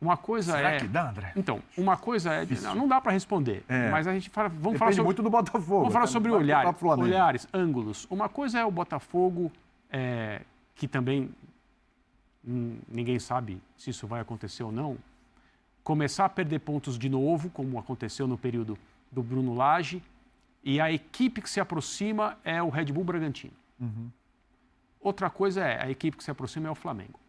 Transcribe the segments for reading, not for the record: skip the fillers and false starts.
Uma coisa Será que dá, André? Então, uma coisa não dá para responder, mas a gente vamos falar sobre... muito do Botafogo. Vamos falar sobre olhares, ângulos. Uma coisa é o Botafogo, que também ninguém sabe se isso vai acontecer ou não, começar a perder pontos de novo, como aconteceu no período do Bruno Lage, e a equipe que se aproxima é o Red Bull Bragantino. Outra coisa a equipe que se aproxima é o Flamengo.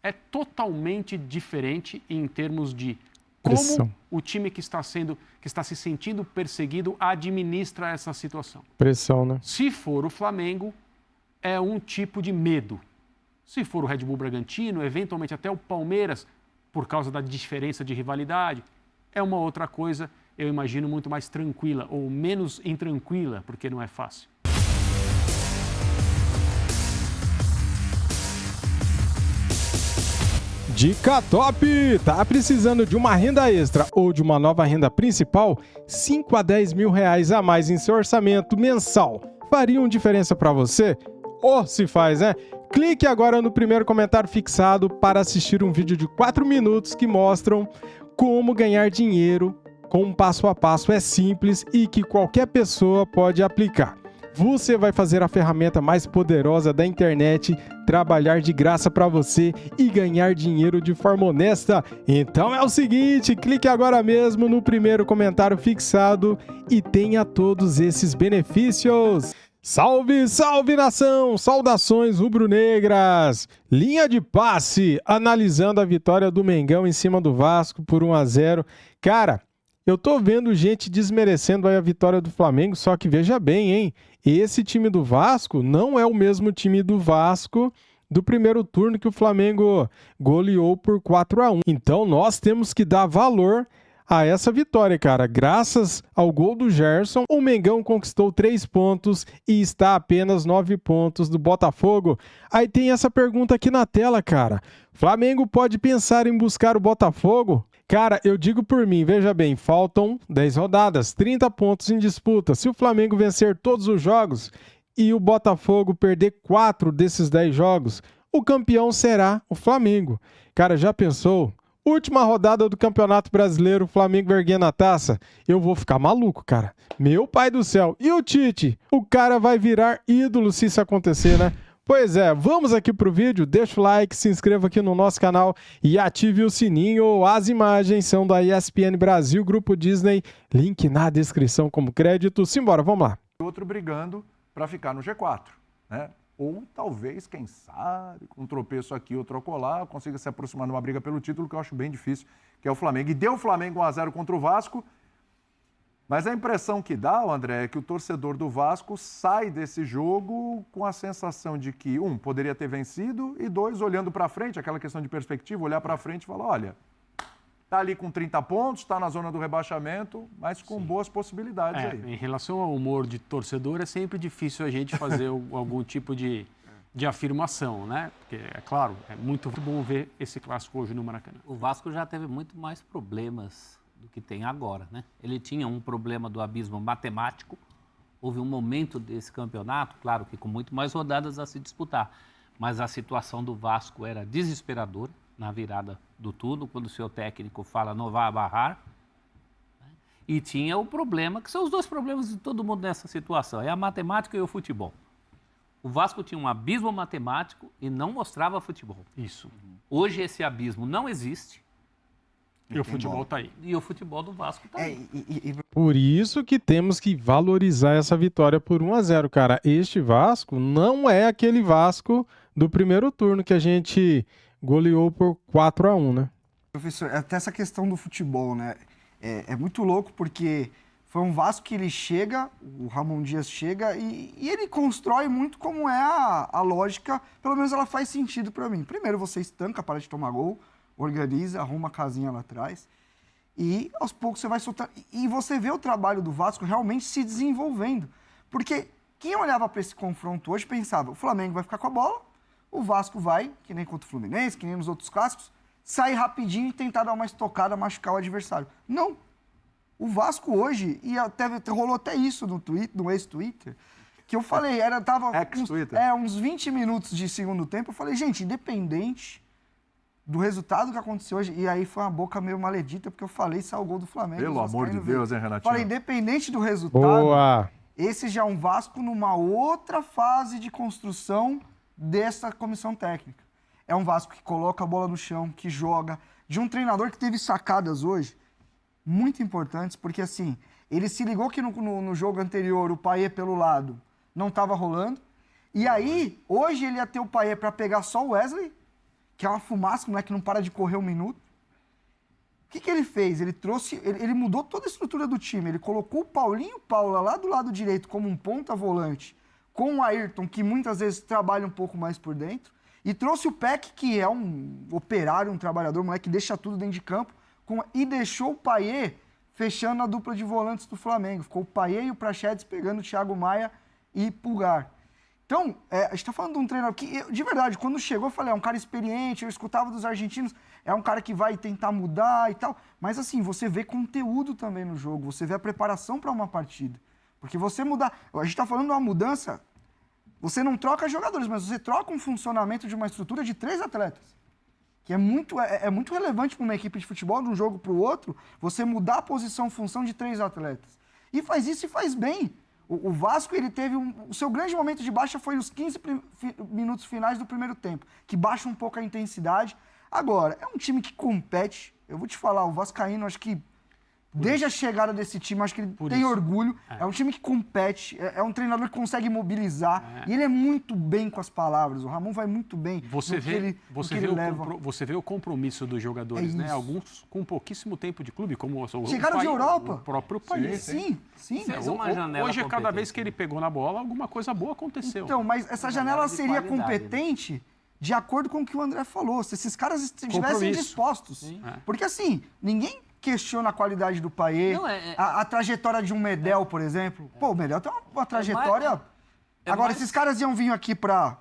É totalmente diferente em termos de como o time que está se sentindo perseguido administra essa situação. Pressão, né? Se for o Flamengo, é um tipo de medo. Se for o Red Bull Bragantino, eventualmente até o Palmeiras, por causa da diferença de rivalidade, é uma outra coisa, eu imagino, muito mais tranquila, ou menos intranquila, porque não é fácil. Dica top! Tá precisando de uma renda extra ou de uma nova renda principal? 5 a 10 mil reais a mais em seu orçamento mensal fariam diferença para você? Ou se faz, né? Clique agora no primeiro comentário fixado para assistir um vídeo de 4 minutos que mostram como ganhar dinheiro com um passo a passo. É simples e que qualquer pessoa pode aplicar. Você vai fazer a ferramenta mais poderosa da internet trabalhar de graça para você e ganhar dinheiro de forma honesta. Então é o seguinte, clique agora mesmo no primeiro comentário fixado e tenha todos esses benefícios. Salve, salve nação! Saudações rubro-negras! Linha de passe, analisando a vitória do Mengão em cima do Vasco por 1 a 0. Cara, eu tô vendo gente desmerecendo aí a vitória do Flamengo, só que veja bem, hein? Esse time do Vasco não é o mesmo time do Vasco do primeiro turno que o Flamengo goleou por 4 a 1. Então nós temos que dar valor a essa vitória, cara. Graças ao gol do Gerson, o Mengão conquistou 3 pontos e está a apenas 9 pontos do Botafogo. Aí tem essa pergunta aqui na tela, cara. Flamengo pode pensar em buscar o Botafogo? Cara, eu digo por mim, veja bem, faltam 10 rodadas, 30 pontos em disputa. Se o Flamengo vencer todos os jogos e o Botafogo perder 4 desses 10 jogos, o campeão será o Flamengo. Cara, já pensou? Última rodada do Campeonato Brasileiro, o Flamengo erguendo a taça. Eu vou ficar maluco, cara. Meu pai do céu. E o Tite? O cara vai virar ídolo se isso acontecer, né? Pois é, vamos aqui pro vídeo, deixa o like, se inscreva aqui no nosso canal e ative o sininho. As imagens são da ESPN Brasil, Grupo Disney, link na descrição como crédito. Simbora, vamos lá. Outro brigando para ficar no G4, né? Ou talvez, quem sabe, com um tropeço aqui, outro acolá, consiga se aproximar numa briga pelo título, que eu acho bem difícil, que é o Flamengo. E deu o Flamengo 1 a 0 contra o Vasco. Mas a impressão que dá, André, é que o torcedor do Vasco sai desse jogo com a sensação de que, poderia ter vencido, e 2, olhando para frente, aquela questão de perspectiva, olhar para frente e falar, olha, tá ali com 30 pontos, está na zona do rebaixamento, mas com boas possibilidades aí. Em relação ao humor de torcedor, é sempre difícil a gente fazer algum tipo de afirmação, né? Porque, é claro, é muito bom ver esse clássico hoje no Maracanã. O Vasco já teve muito mais problemas do que tem agora, né? Ele tinha um problema do abismo matemático, houve um momento desse campeonato, claro que com muito mais rodadas a se disputar, mas a situação do Vasco era desesperadora na virada do turno, quando o seu técnico fala não vai barrar, né? E tinha o problema, que são os 2 problemas de todo mundo nessa situação, é a matemática e o futebol. O Vasco tinha um abismo matemático e não mostrava futebol. Isso. Hoje esse abismo não existe. E o futebol está aí. E o futebol do Vasco está aí. Por isso que temos que valorizar essa vitória por 1 a 0, cara. Este Vasco não é aquele Vasco do primeiro turno que a gente goleou por 4 a 1, né? Professor, até essa questão do futebol, né? É muito louco porque foi um Vasco que ele chega, o Ramon Dias chega e ele constrói muito como é a lógica, pelo menos ela faz sentido para mim. Primeiro você estanca, para de tomar gol, organiza, arruma a casinha lá atrás e aos poucos você vai soltar. E você vê o trabalho do Vasco realmente se desenvolvendo. Porque quem olhava para esse confronto hoje pensava, o Flamengo vai ficar com a bola, o Vasco vai, que nem contra o Fluminense, que nem nos outros clássicos, sair rapidinho e tentar dar uma estocada, machucar o adversário. Não. O Vasco hoje, e até rolou até isso no Twitter, no ex-Twitter, que eu falei, tava uns 20 minutos de segundo tempo, eu falei, gente, independente do resultado que aconteceu hoje, e aí foi uma boca meio maledita, porque eu falei saiu o gol do Flamengo. Pelo amor de Deus, hein, Renatinho? Falei, independente do resultado, Boa! esse já é um Vasco numa outra fase de construção dessa comissão técnica. É um Vasco que coloca a bola no chão, que joga, de um treinador que teve sacadas hoje muito importantes, porque assim, ele se ligou que no jogo anterior o Payet pelo lado não estava rolando, e aí, hoje ele ia ter o Payet para pegar só o Wesley, que é uma fumaça, o moleque não para de correr um minuto. O que ele fez? Ele mudou toda a estrutura do time. Ele colocou o Paulinho Paula lá do lado direito como um ponta-volante, com o Ayrton, que muitas vezes trabalha um pouco mais por dentro, e trouxe o Peck, que é um operário, um trabalhador, um moleque que deixa tudo dentro de campo, e deixou o Payet fechando a dupla de volantes do Flamengo. Ficou o Payet e o Praxedes pegando o Thiago Maia e Pulgar. Então, a gente está falando de um treinador que, de verdade, quando chegou, eu falei, é um cara experiente, eu escutava dos argentinos, é um cara que vai tentar mudar e tal. Mas, assim, você vê conteúdo também no jogo, você vê a preparação para uma partida. Porque você mudar... A gente está falando de uma mudança, você não troca jogadores, mas você troca um funcionamento de uma estrutura de 3 atletas. Que é muito relevante para uma equipe de futebol, de um jogo para o outro, você mudar a posição, função de 3 atletas. E faz isso e faz bem. O Vasco, ele teve o seu grande momento de baixa foi os 15 minutos finais do primeiro tempo, que baixa um pouco a intensidade. Agora, é um time que compete. Eu vou te falar, o Vascaíno, acho que desde a chegada desse time, acho que ele tem orgulho. É um time que compete, é um treinador que consegue mobilizar. E ele é muito bem com as palavras. O Ramon vai muito bem. Você vê o compromisso dos jogadores, né? Alguns com pouquíssimo tempo de clube, como chegaram de Europa. O próprio país. Sim. Hoje, cada vez que ele pegou na bola, alguma coisa boa aconteceu. Então, mas essa janela seria competente de acordo com o que o André falou. Se esses caras estivessem dispostos. Porque assim, ninguém questiona a qualidade do Payet, a trajetória de um Medel, por exemplo. Pô, o Medel tem uma trajetória... Agora, esses caras iam vir aqui pra...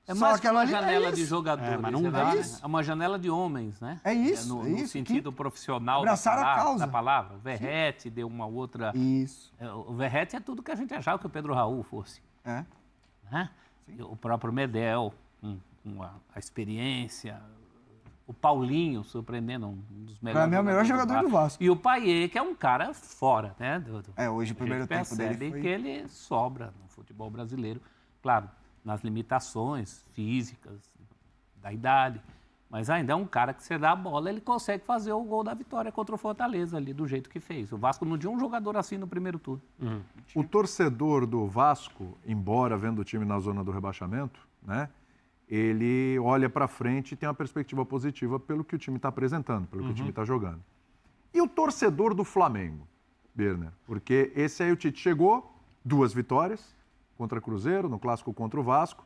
É mais uma janela de jogadores, mas não dá, é uma janela de homens, né? É isso, no sentido profissional da palavra. O Verratti deu uma outra... Isso. O Verratti é tudo que a gente achava que o Pedro Raul fosse. Né? O próprio Medel, com a experiência... O Paulinho, surpreendendo, um dos melhores. Para mim é o melhor jogador do Vasco. E o Payet, que é um cara fora, né? Hoje o primeiro tempo dele foi... que ele sobra no futebol brasileiro. Claro, nas limitações físicas, da idade. Mas ainda é um cara que você dá a bola, ele consegue fazer o gol da vitória contra o Fortaleza ali, do jeito que fez. O Vasco não tinha um jogador assim no primeiro turno. O torcedor do Vasco, embora vendo o time na zona do rebaixamento, né? Ele olha para frente e tem uma perspectiva positiva pelo que o time está apresentando, pelo que o time está jogando. E o torcedor do Flamengo, Birner? Porque esse aí o Tite chegou, 2 vitórias contra Cruzeiro, no clássico contra o Vasco.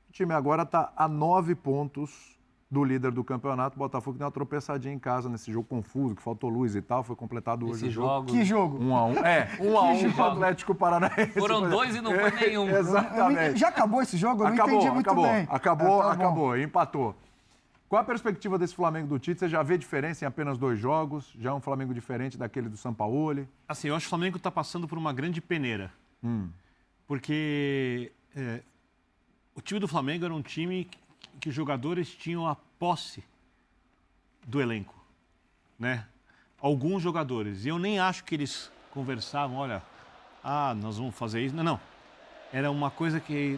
O time agora está a 9 pontos do líder do campeonato. O Botafogo deu uma tropeçadinha em casa nesse jogo confuso, que faltou luz e tal. Foi completado hoje o jogo. Que jogo? 1-1. 1-1 com o Atlético Paranaense. Foram 2 e não foi nenhum. Exatamente. Já acabou esse jogo? Eu não entendi muito bem. Acabou. Empatou. Qual a perspectiva desse Flamengo do Tite? Você já vê diferença em apenas 2 jogos? Já é um Flamengo diferente daquele do Sampaoli? Assim, eu acho que o Flamengo está passando por uma grande peneira. Porque o time do Flamengo era um time que os jogadores tinham a posse do elenco, né? Alguns jogadores. E eu nem acho que eles conversavam, olha, nós vamos fazer isso. Não. Era uma coisa que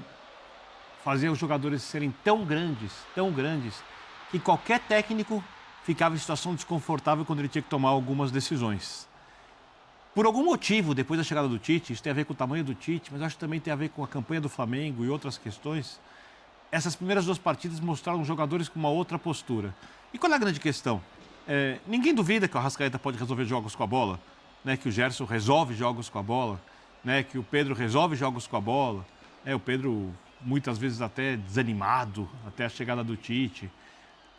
fazia os jogadores serem tão grandes, que qualquer técnico ficava em situação desconfortável quando ele tinha que tomar algumas decisões. Por algum motivo, depois da chegada do Tite, isso tem a ver com o tamanho do Tite, mas acho que também tem a ver com a campanha do Flamengo e outras questões. Essas primeiras 2 partidas mostraram jogadores com uma outra postura. E qual é a grande questão? Ninguém duvida que o Arrascaeta pode resolver jogos com a bola, né? Que o Gerson resolve jogos com a bola, né? Que o Pedro resolve jogos com a bola. O Pedro, muitas vezes até desanimado, até a chegada do Tite.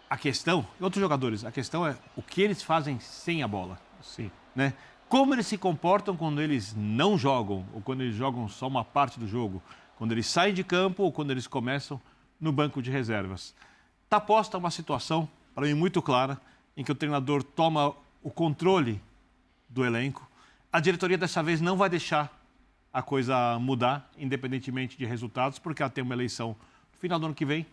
A questão, e outros jogadores, a questão é o que eles fazem sem a bola. Sim. Né? Como eles se comportam quando eles não jogam, ou quando eles jogam só uma parte do jogo. Quando eles saem de campo ou quando eles começam no banco de reservas. Está posta uma situação, para mim, muito clara, em que o treinador toma o controle do elenco. A diretoria, dessa vez, não vai deixar a coisa mudar, independentemente de resultados, porque ela tem uma eleição no final do ano que vem.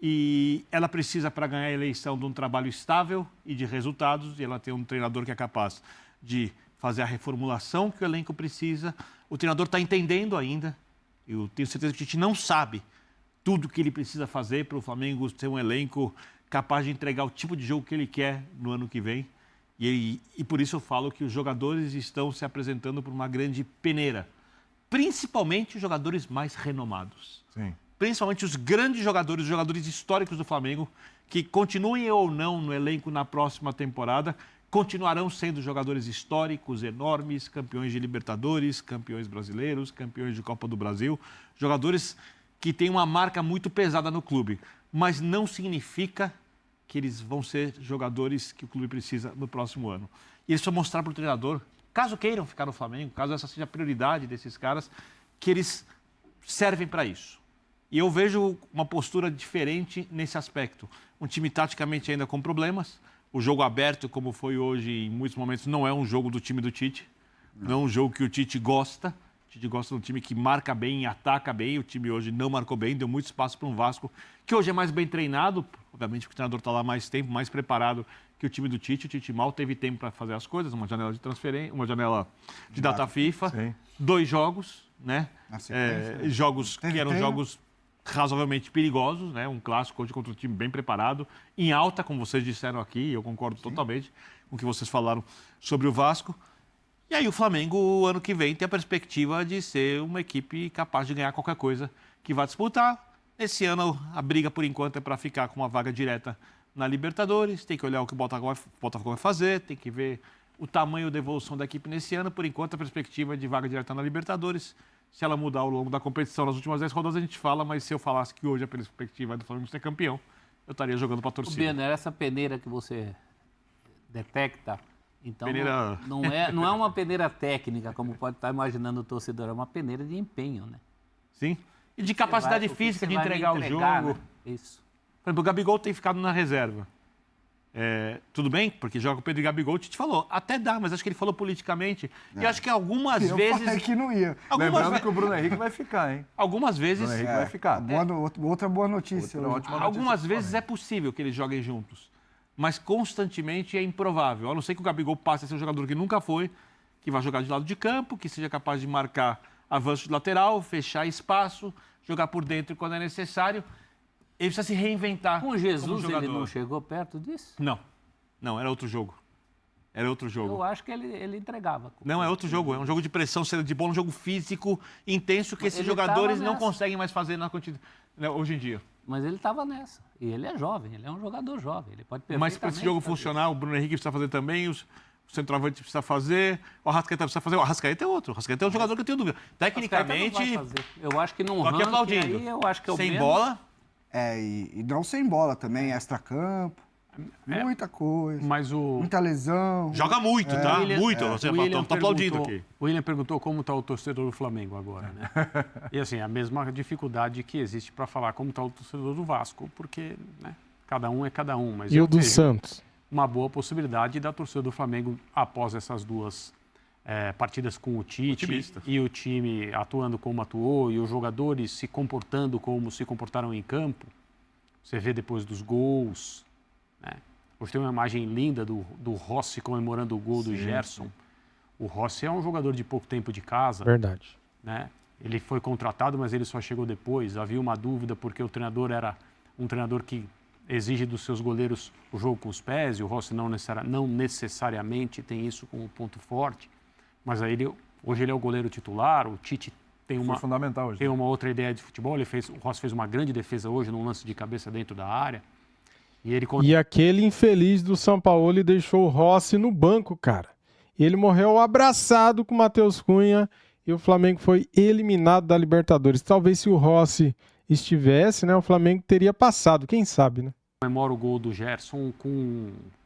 e ela precisa, para ganhar a eleição, de um trabalho estável e de resultados, e ela tem um treinador que é capaz de fazer a reformulação que o elenco precisa. O treinador está entendendo ainda, eu tenho certeza que a gente não sabe tudo que ele precisa fazer para o Flamengo ter um elenco capaz de entregar o tipo de jogo que ele quer no ano que vem. E por isso eu falo que os jogadores estão se apresentando por uma grande peneira, principalmente os jogadores mais renomados. Sim. Principalmente os grandes jogadores, os jogadores históricos do Flamengo, que continuem ou não no elenco na próxima temporada, continuarão sendo jogadores históricos, enormes, campeões de Libertadores, campeões brasileiros, campeões de Copa do Brasil, jogadores que têm uma marca muito pesada no clube, mas não significa que eles vão ser jogadores que o clube precisa no próximo ano. E eles precisam mostrar para o treinador, caso queiram ficar no Flamengo, caso essa seja a prioridade desses caras, que eles servem para isso. E eu vejo uma postura diferente nesse aspecto. Um time taticamente ainda com problemas, o jogo aberto, como foi hoje, em muitos momentos, não é um jogo do time do Tite, não é um jogo que o Tite gosta. O Tite gosta de um time que marca bem e ataca bem. O time hoje não marcou bem, deu muito espaço para um Vasco, que hoje é mais bem treinado, obviamente porque o treinador está lá mais tempo, mais preparado que o time do Tite. O Tite mal teve tempo para fazer as coisas, uma janela de transferência, uma janela de data FIFA, Sim. 2 jogos, né? Jogos que eram treino. jogos razoavelmente perigosos, né? Um clássico hoje contra um time bem preparado, em alta, como vocês disseram aqui, eu concordo totalmente com o que vocês falaram sobre o Vasco. E aí o Flamengo, ano que vem, tem a perspectiva de ser uma equipe capaz de ganhar qualquer coisa que vai disputar. Esse ano, a briga, por enquanto, é para ficar com uma vaga direta na Libertadores. Tem que olhar o que o Botafogo vai fazer, tem que ver o tamanho da evolução da equipe nesse ano. Por enquanto, a perspectiva é de vaga direta na Libertadores. Se ela mudar ao longo da competição, nas últimas 10 rodadas, a gente fala, mas se eu falasse que hoje a perspectiva é do Flamengo ser campeão, eu estaria jogando para a torcida. Bena, essa peneira que você detecta, então Peneira... não é uma peneira técnica, como pode estar imaginando o torcedor, é uma peneira de empenho, né? Sim. E de capacidade O que física você de vai entregar me o entregar, jogo. né? Isso. Por exemplo, o Gabigol tem ficado na reserva. Tudo bem, porque joga com o Pedro e Gabigol, o Tite falou, até dá, mas acho que ele falou politicamente. E acho que algumas Eu vezes... falei que não ia. Lembrando que o Bruno Henrique vai ficar, hein? Algumas O vezes... Bruno Henrique vai ficar. Outra boa notícia. Outra hoje. ótima notícia Algumas do vezes é Flamengo. possível que eles joguem juntos, mas constantemente é improvável. A não ser que o Gabigol passe a ser um jogador que nunca foi, que vai jogar de lado de campo, que seja capaz de marcar avanço de lateral, fechar espaço, jogar por dentro quando é necessário. Ele precisa se reinventar. Com Jesus como jogador. ele não chegou perto disso? Não, era outro jogo. Era outro jogo. Eu acho que ele entregava. Não, é outro jogo. É um jogo de pressão, saída de bola, um jogo físico, intenso, que Mas esses ele jogadores tava não nessa. conseguem mais fazer na quantidade, hoje em dia. Mas ele estava nessa. E ele é jovem, ele é um jogador jovem. Ele pode Mas para esse jogo perfeitamente fazer funcionar, o Bruno Henrique precisa fazer também, o centroavante precisa fazer, o Arrascaeta precisa fazer. O Arrascaeta é outro. O Arrascaeta é um jogador que eu tenho dúvida. isso. Tecnicamente, Arrascaeta não vai fazer. Eu acho que num tô aqui ranking aplaudindo. aí, eu acho que é o Sem menos. bola, E não sem bola também, extra-campo. Muita coisa. Mas o Muita lesão. joga muito, tá? William- Muito. Você o William tá aplaudindo perguntou- aqui. O William perguntou como está o torcedor do Flamengo agora, né? E assim, a mesma dificuldade que existe para falar como está o torcedor do Vasco, porque né, cada um é cada um. Mas E eu o do vejo Santos? uma boa possibilidade da torcida do Flamengo, após essas duas partidas com o Tite Otimista. e o time atuando como atuou e os jogadores se comportando como se comportaram em campo, você vê depois dos gols, né? Hoje tem uma imagem linda do Rossi comemorando o gol do Gerson. O Rossi é um jogador de pouco tempo de casa, Verdade. né? Ele foi contratado, mas ele só chegou depois. Havia uma dúvida porque o treinador era um treinador que exige dos seus goleiros o jogo com os pés, e o Rossi não necessariamente tem isso como ponto forte. Mas aí hoje ele é o goleiro titular, o Tite tem Foi uma, fundamental hoje. tem uma outra ideia de futebol. O Rossi fez uma grande defesa hoje num lance de cabeça dentro da área. E ele E aquele infeliz do São Paulo deixou o Rossi no banco, cara. Ele morreu abraçado com o Matheus Cunha e o Flamengo foi eliminado da Libertadores. Talvez se o Rossi estivesse, né, o Flamengo teria passado, quem sabe, né? comemora o gol do Gerson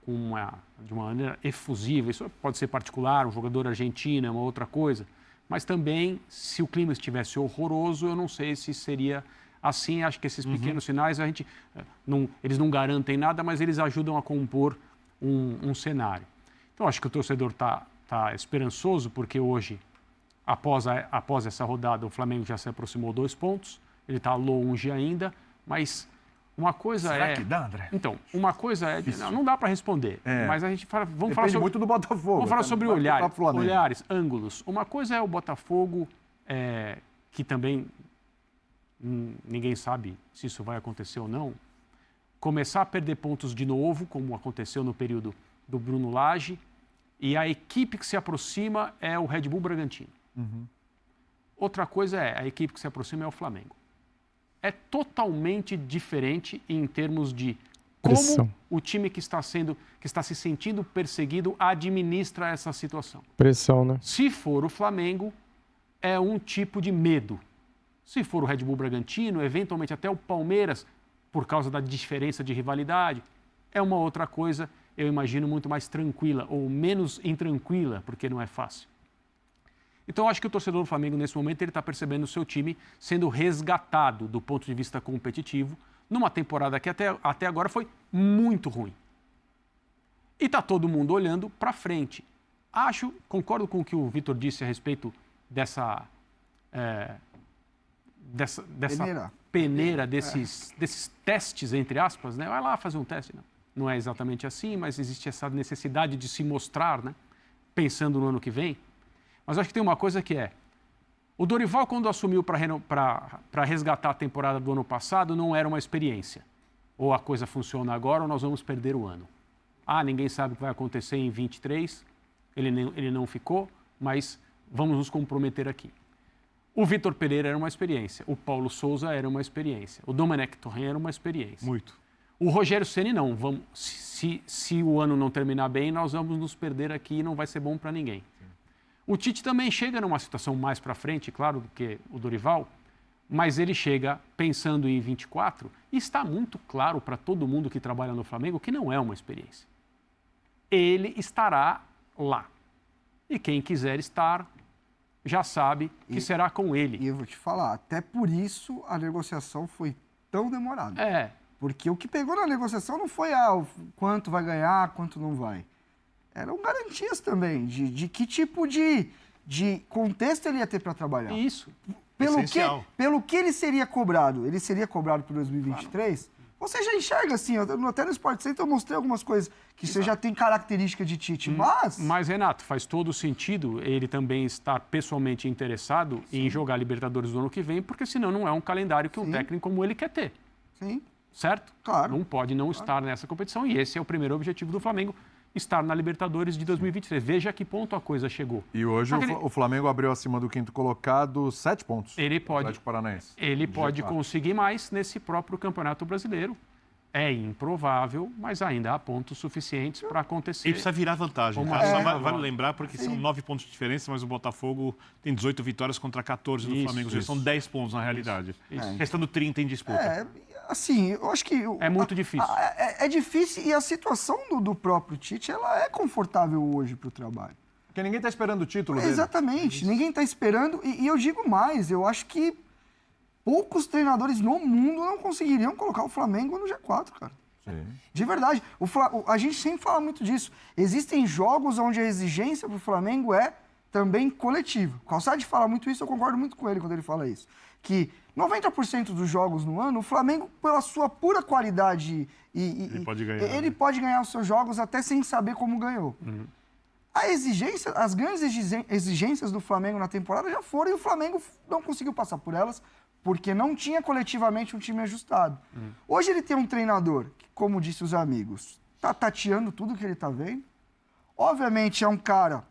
de uma maneira efusiva. Isso pode ser particular, um jogador argentino é uma outra coisa. Mas também, se o clima estivesse horroroso, eu não sei se seria assim. Acho que esses pequenos sinais, eles não garantem nada, mas eles ajudam a compor um cenário. Então, acho que o torcedor está esperançoso, porque hoje, após essa rodada, o Flamengo já se aproximou 2 pontos. Ele está longe ainda, mas Uma coisa Será que dá, André? Então, uma coisa é... Não dá para responder, mas a gente fala... Vamos falar Depende muito do Botafogo. Vamos falar sobre Flamengo. olhares, ângulos. Uma coisa é o Botafogo, que também ninguém sabe se isso vai acontecer ou não, começar a perder pontos de novo, como aconteceu no período do Bruno Lage, e a equipe que se aproxima é o Red Bull Bragantino. Outra coisa é, a equipe que se aproxima é o Flamengo. É totalmente diferente em termos de como Pressão. o time que está se sentindo perseguido administra essa situação. Pressão, né? Se for o Flamengo, é um tipo de medo. Se for o Red Bull Bragantino, eventualmente até o Palmeiras, por causa da diferença de rivalidade, é uma outra coisa, eu imagino, muito mais tranquila, ou menos intranquila, porque não é fácil. Então, eu acho que o torcedor do Flamengo, nesse momento, ele está percebendo o seu time sendo resgatado do ponto de vista competitivo, numa temporada que até agora foi muito ruim. E está todo mundo olhando para frente. Concordo com o que o Vitor disse a respeito dessa peneira, desses testes, entre aspas, né? Vai lá fazer um teste. Não é exatamente assim, mas existe essa necessidade de se mostrar, né? Pensando no ano que vem. Mas acho que tem uma coisa que o Dorival, quando assumiu para resgatar a temporada do ano passado, não era uma experiência. Ou a coisa funciona agora ou nós vamos perder o ano. Ninguém sabe o que vai acontecer em 23, ele não ficou, mas vamos nos comprometer aqui. O Vitor Pereira era uma experiência, o Paulo Souza era uma experiência, o Domenech Torren era uma experiência. Muito. O Rogério Ceni não. Se o ano não terminar bem, nós vamos nos perder aqui e não vai ser bom para ninguém. O Tite também chega numa situação mais para frente, claro, do que o Dorival, mas ele chega pensando em 24 e está muito claro para todo mundo que trabalha no Flamengo que não é uma experiência. Ele estará lá. E quem quiser estar, já sabe que será com ele. E eu vou te falar, até por isso a negociação foi tão demorada. Porque o que pegou na negociação não foi quanto vai ganhar, quanto não vai. Eram garantias também de que tipo de contexto ele ia ter para trabalhar. Isso. Pelo que ele seria cobrado. Ele seria cobrado para 2023. Claro. Você já enxerga assim, até no Sport Center eu mostrei algumas coisas que você já tem característica de Tite, Mas, Renato, faz todo sentido ele também estar pessoalmente interessado em jogar Libertadores do ano que vem, porque senão não é um calendário que um técnico como ele quer ter. Sim. Certo? Claro. Não pode não estar nessa competição e esse é o primeiro objetivo do Flamengo, estar na Libertadores de 2023. Veja a que ponto a coisa chegou. E hoje o Flamengo abriu acima do quinto colocado 7 pontos. Ele pode conseguir mais nesse próprio Campeonato Brasileiro. É improvável, mas ainda há pontos suficientes para acontecer. E precisa virar vantagem. Vale lembrar, porque são 9 pontos de diferença, mas o Botafogo tem 18 vitórias contra 14 do Flamengo. São 10 pontos na realidade. Restando 30 em disputa. Assim, eu acho que... É muito difícil. É difícil e a situação do próprio Tite, ela é confortável hoje para o trabalho. Porque ninguém está esperando o título dele. Exatamente, ninguém está esperando. E eu digo mais, eu acho que poucos treinadores no mundo não conseguiriam colocar o Flamengo no G4, cara. Sim. De verdade. A gente sempre fala muito disso. Existem jogos onde a exigência para o Flamengo é também coletiva. O Calçade fala muito isso, eu concordo muito com ele quando ele fala isso. Que 90% dos jogos no ano, o Flamengo, pela sua pura qualidade, ele pode ganhar os seus jogos até sem saber como ganhou. As grandes exigências do Flamengo na temporada já foram e o Flamengo não conseguiu passar por elas porque não tinha coletivamente um time ajustado. Hoje ele tem um treinador que, como disse os amigos, está tateando tudo que ele está vendo. Obviamente é um cara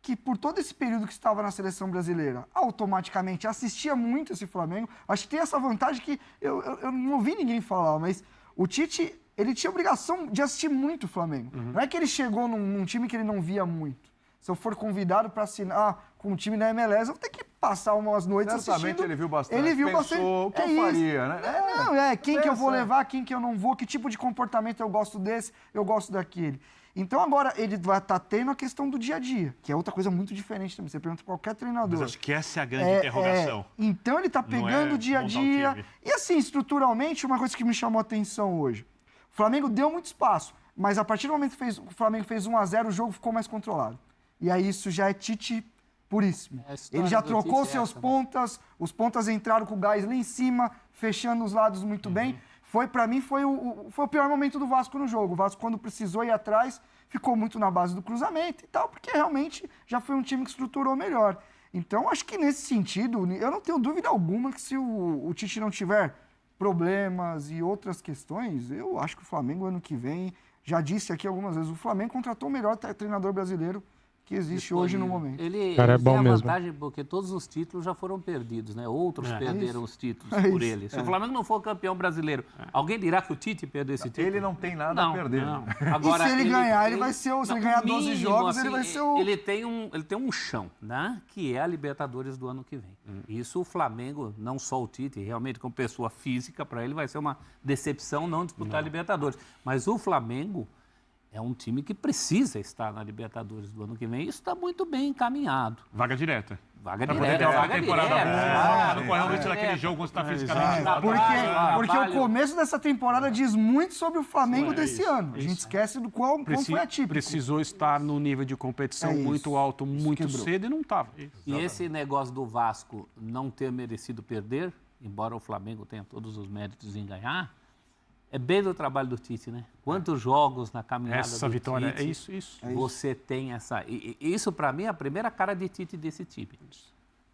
que por todo esse período que estava na seleção brasileira, automaticamente assistia muito esse Flamengo. Acho que tem essa vantagem que eu não ouvi ninguém falar, mas o Tite, ele tinha obrigação de assistir muito o Flamengo. Não é que ele chegou num time que ele não via muito. Se eu for convidado para assinar com o time da MLS, eu vou ter que passar umas noites assistindo. Ele viu bastante. Ele viu bastante. O que eu faria, né? Quem que eu vou levar, quem que eu não vou, que tipo de comportamento eu gosto desse, eu gosto daquele. Então agora ele vai estar tendo a questão do dia a dia, que é outra coisa muito diferente também. Você pergunta para qualquer treinador. Mas acho que essa é a grande interrogação. Então ele está pegando o dia a dia. E assim, estruturalmente, uma coisa que me chamou a atenção hoje. O Flamengo deu muito espaço, mas a partir do momento que o Flamengo fez 1-0, o jogo ficou mais controlado. E aí isso já é Tite puríssimo. Ele já trocou seus pontas, os pontas entraram com o gás lá em cima, fechando os lados muito bem. Para mim, foi o pior momento do Vasco no jogo. O Vasco, quando precisou ir atrás, ficou muito na base do cruzamento e tal, porque realmente já foi um time que estruturou melhor. Então, acho que nesse sentido, eu não tenho dúvida alguma que se o Tite não tiver problemas e outras questões, eu acho que o Flamengo, ano que vem, já disse aqui algumas vezes, o Flamengo contratou o melhor treinador brasileiro que existe hoje no momento. Ele Cara, é bom tem a mesmo. vantagem porque todos os títulos já foram perdidos, né? Outros perderam os títulos por isso, ele. Se o Flamengo não for campeão brasileiro, alguém dirá que o Tite perdeu esse título? Ele não tem nada a perder. Não. Agora, E se ele ganhar, ele vai ser se ele ganhar 12 jogos, ele vai ser o... Ele tem um chão, né? Que é a Libertadores do ano que vem. Isso o Flamengo, não só o Tite, realmente como pessoa física, para ele vai ser uma decepção não disputar a Libertadores. Mas o Flamengo é um time que precisa estar na Libertadores do ano que vem. Isso está muito bem encaminhado. Vaga direta. Vaga Pra poder ter direta, uma vaga temporada direta. boa. Não correr o risco daquele jogo quando você está fisicamente. Porque o começo dessa temporada diz muito sobre o Flamengo desse ano. A gente esquece do quão foi atípico. Precisou estar no nível de competição muito alto, muito cedo e não estava. E esse negócio do Vasco não ter merecido perder, embora o Flamengo tenha todos os méritos em ganhar, é bem do trabalho do Tite, né? Quantos jogos na caminhada Essa do vitória, Tite, é isso. você tem essa... Isso, para mim, é a primeira cara de Tite desse time.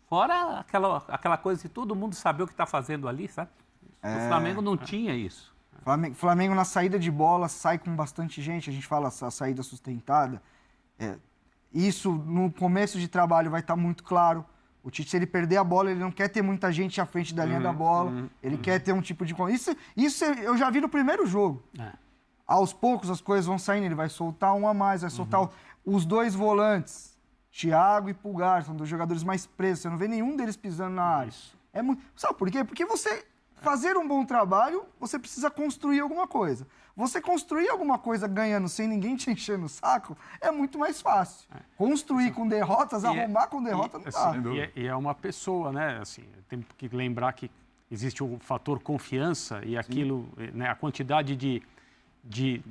Fora aquela coisa de todo mundo saber o que está fazendo ali, sabe? O Flamengo não tinha isso. Flamengo na saída de bola sai com bastante gente, a gente fala a saída sustentada. Isso no começo de trabalho vai estar muito claro. O Tite, se ele perder a bola, ele não quer ter muita gente à frente da linha da bola. Ele quer ter um tipo de... Isso eu já vi no primeiro jogo. Aos poucos as coisas vão saindo, ele vai soltar um a mais, vai soltar os dois volantes, Thiago e Pulgar, são dos jogadores mais presos. Você não vê nenhum deles pisando na área. Sabe por quê? Porque você fazer um bom trabalho, você precisa construir alguma coisa. Você construir alguma coisa ganhando sem ninguém te encher no saco é muito mais fácil. Construir com derrotas, arrumar com derrota não dá. E é uma pessoa, né? Assim, tem que lembrar que existe o fator confiança e aquilo, né, a quantidade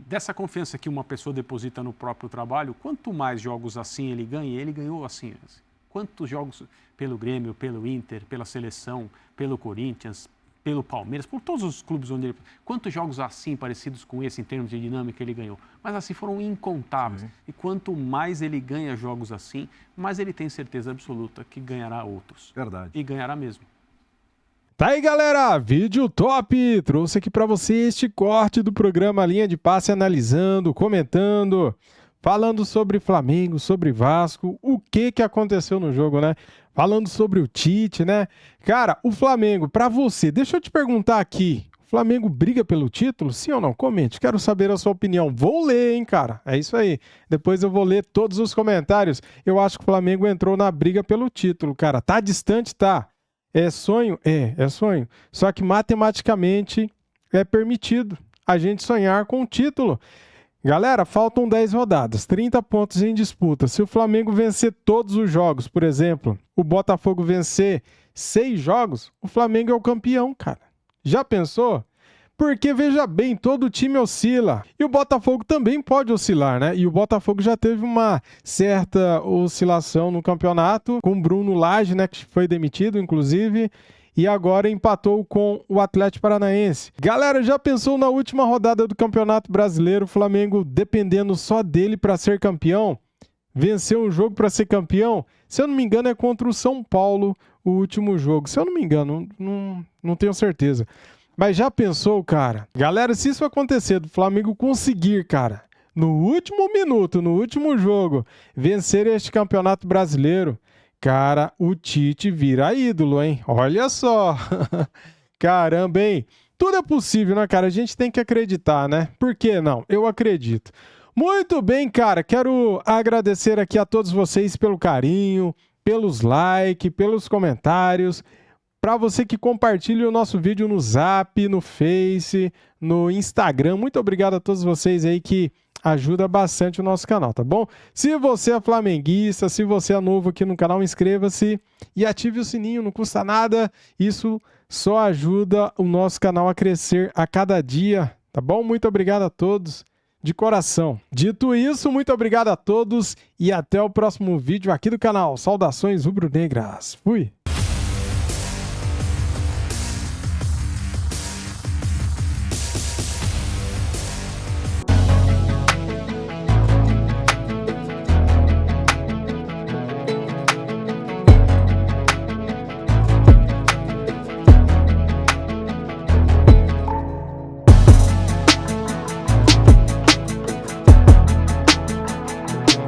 dessa confiança que uma pessoa deposita no próprio trabalho, quanto mais jogos assim ele ganha, ele ganhou assim. Quantos jogos pelo Grêmio, pelo Inter, pela Seleção, pelo Corinthians, pelo Palmeiras, por todos os clubes onde ele... Quantos jogos assim, parecidos com esse, em termos de dinâmica, ele ganhou? Mas assim, foram incontáveis. E quanto mais ele ganha jogos assim, mais ele tem certeza absoluta que ganhará outros. Verdade. E ganhará mesmo. Tá aí, galera, vídeo top! Trouxe aqui pra você este corte do programa Linha de Passe, analisando, comentando, falando sobre Flamengo, sobre Vasco, o que aconteceu no jogo, né? Falando sobre o Tite, né? Cara, o Flamengo, pra você, deixa eu te perguntar aqui, o Flamengo briga pelo título? Sim ou não? Comente, quero saber a sua opinião. Vou ler, hein, cara? É isso aí. Depois eu vou ler todos os comentários. Eu acho que o Flamengo entrou na briga pelo título, cara. Tá distante? Tá. É sonho? É sonho. Só que matematicamente é permitido a gente sonhar com o título. Galera, faltam 10 rodadas, 30 pontos em disputa. Se o Flamengo vencer todos os jogos, por exemplo, o Botafogo vencer 6 jogos, o Flamengo é o campeão, cara. Já pensou? Porque, veja bem, todo time oscila. E o Botafogo também pode oscilar, né? E o Botafogo já teve uma certa oscilação no campeonato, com o Bruno Lage, né, que foi demitido, inclusive, e agora empatou com o Atlético Paranaense. Galera, já pensou na última rodada do Campeonato Brasileiro, o Flamengo dependendo só dele para ser campeão? Venceu um jogo para ser campeão? Se eu não me engano, é contra o São Paulo o último jogo. Se eu não me engano, não tenho certeza. Mas já pensou, cara? Galera, se isso acontecer, do Flamengo conseguir, cara, no último minuto, no último jogo, vencer este Campeonato Brasileiro, cara, o Tite vira ídolo, hein? Olha só. Caramba, hein? Tudo é possível, né, cara? A gente tem que acreditar, né? Por que não? Eu acredito. Muito bem, cara. Quero agradecer aqui a todos vocês pelo carinho, pelos likes, pelos comentários. Para você que compartilha o nosso vídeo no Zap, no Face, no Instagram. Muito obrigado a todos vocês aí que ajuda bastante o nosso canal, tá bom? Se você é flamenguista, se você é novo aqui no canal, inscreva-se e ative o sininho, não custa nada. Isso só ajuda o nosso canal a crescer a cada dia, tá bom? Muito obrigado a todos, de coração. Dito isso, muito obrigado a todos e até o próximo vídeo aqui do canal. Saudações rubro-negras. Fui!